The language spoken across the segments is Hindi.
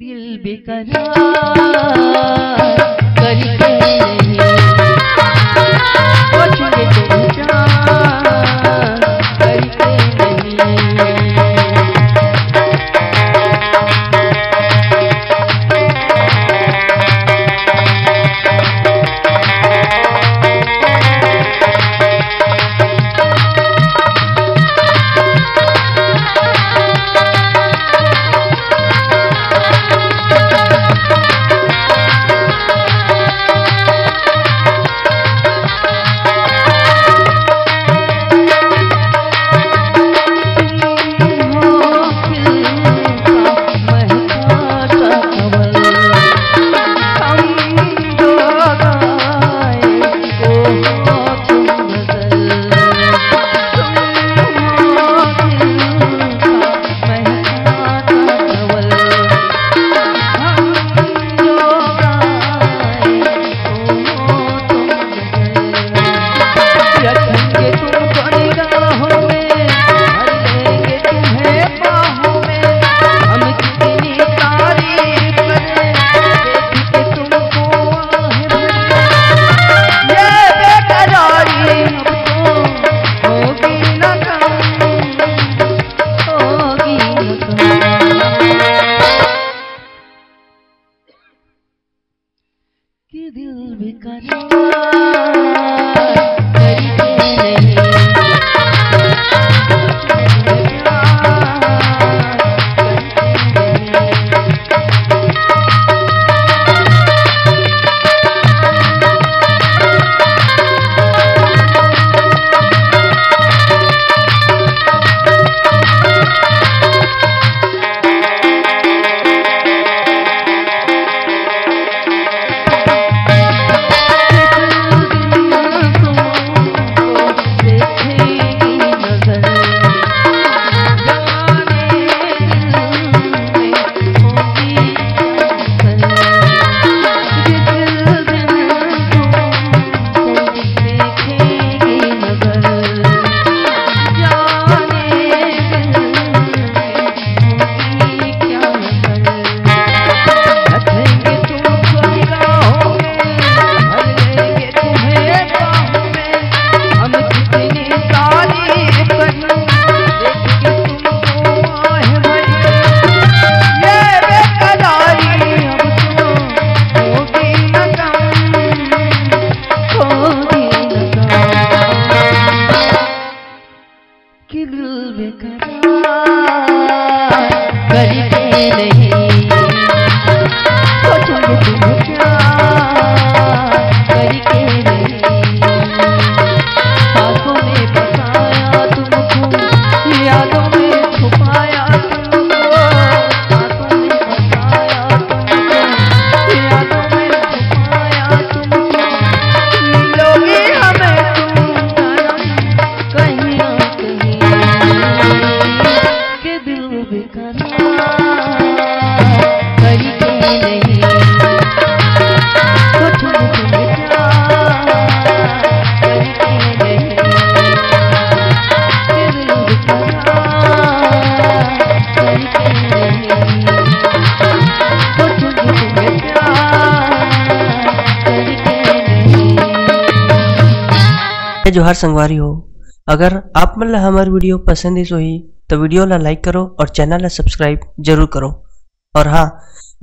दिल बेकरार करके नहीं वो छोड़े तुम जान करके नहीं। कि दिल बेकरार करके नहीं जोहार संगवारी हो। अगर आप मन ला हमार वीडियो पसंद ही सोही तो वीडियो ला लाइक करो और चैनल ला सब्सक्राइब जरूर करो और हाँ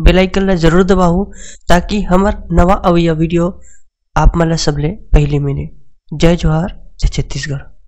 बेल आइकन ला जरूर दबाओ ताकि हमार नवा अवैया वीडियो आप मन ला सबले पहले मिले। जय जोहार, जय छत्तीसगढ़।